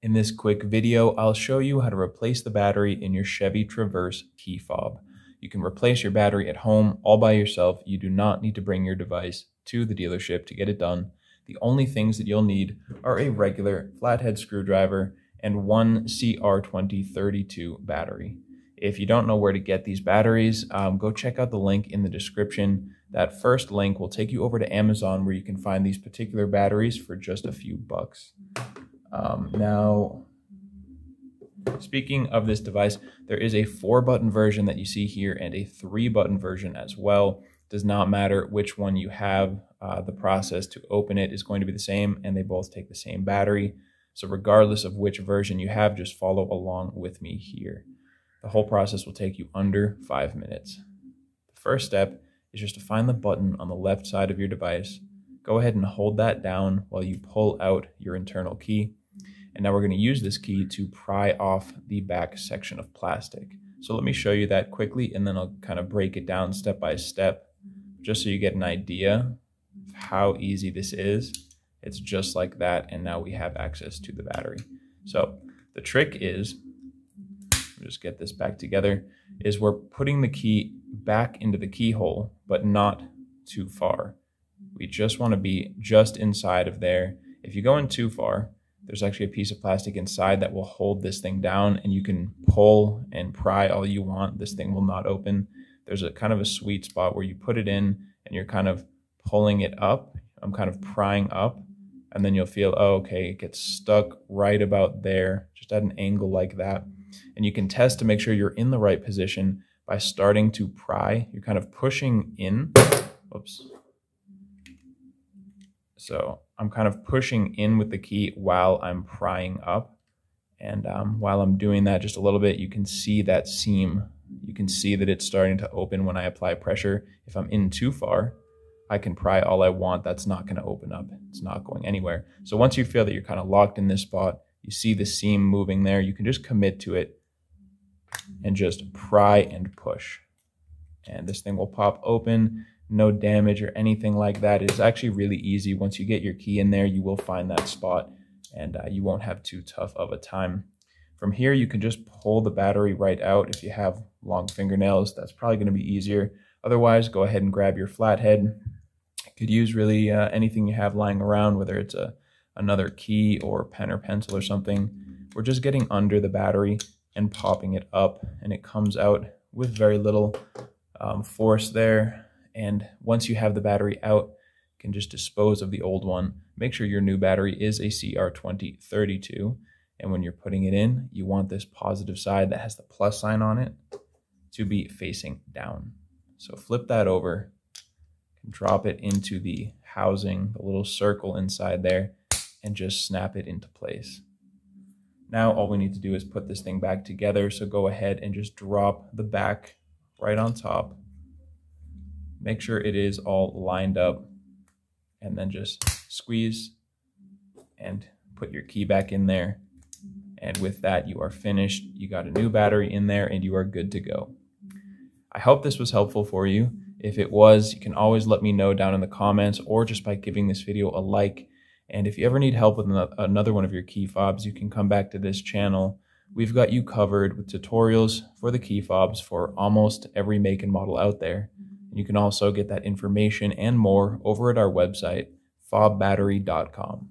In this quick video, I'll show you how to replace the battery in your Chevy Traverse key fob. You can replace your battery at home all by yourself. You do not need to bring your device to the dealership to get it done. The only things that you'll need are a regular flathead screwdriver and one CR2032 battery. If you don't know where to get these batteries, go check out the link in the description. That first link will take you over to Amazon where you can find these particular batteries for just a few bucks. Now, speaking of this device, there is a 4-button version that you see here and a 3-button version as well. Does not matter which one you have. The process to open it is going to be the same, and they both take the same battery. So regardless of which version you have, just follow along with me here. The whole process will take you under 5 minutes. The first step is just to find the button on the left side of your device. Go ahead and hold that down while you pull out your internal key. And now we're going to use this key to pry off the back section of plastic. So let me show you that quickly, and then I'll kind of break it down step by step, just so you get an idea of how easy this is. It's just like that, and now we have access to the battery. So the trick is, just get this back together, is we're putting the key back into the keyhole, but not too far. We just want to be just inside of there. If you go in too far, there's actually a piece of plastic inside that will hold this thing down, and you can pull and pry all you want. This thing will not open. There's a kind of a sweet spot where you put it in and you're kind of pulling it up. I'm kind of prying up, and then you'll feel, oh, okay, it gets stuck right about there, just at an angle like that. And you can test to make sure you're in the right position by starting to pry. You're kind of pushing in. Oops. So I'm kind of pushing in with the key while I'm prying up. And while I'm doing that just a little bit, you can see that seam. You can see that it's starting to open when I apply pressure. If I'm in too far, I can pry all I want. That's not going to open up. It's not going anywhere. So once you feel that you're kind of locked in this spot, you see the seam moving there, you can just commit to it and just pry and push. And this thing will pop open. No damage or anything like that. It's actually really easy. Once you get your key in there, you will find that spot, and you won't have too tough of a time. From here, you can just pull the battery right out. If you have long fingernails, that's probably going to be easier. Otherwise, go ahead and grab your flathead. You could use really anything you have lying around, whether it's another key or pen or pencil or something. We're just getting under the battery and popping it up, and it comes out with very little force there. And once you have the battery out, you can just dispose of the old one. Make sure your new battery is a CR2032. And when you're putting it in, you want this positive side that has the plus sign on it to be facing down. So flip that over, drop it into the housing, the little circle inside there, and just snap it into place. Now all we need to do is put this thing back together. So go ahead and just drop the back right on top. Make sure it is all lined up, and then just squeeze and put your key back in there. And with that, you are finished. You got a new battery in there, and you are good to go. I hope this was helpful for you. If it was, you can always let me know down in the comments, or just by giving this video a like. And if you ever need help with another one of your key fobs, you can come back to this channel. We've got you covered with tutorials for the key fobs for almost every make and model out there. You can also get that information and more over at our website, FobBattery.com.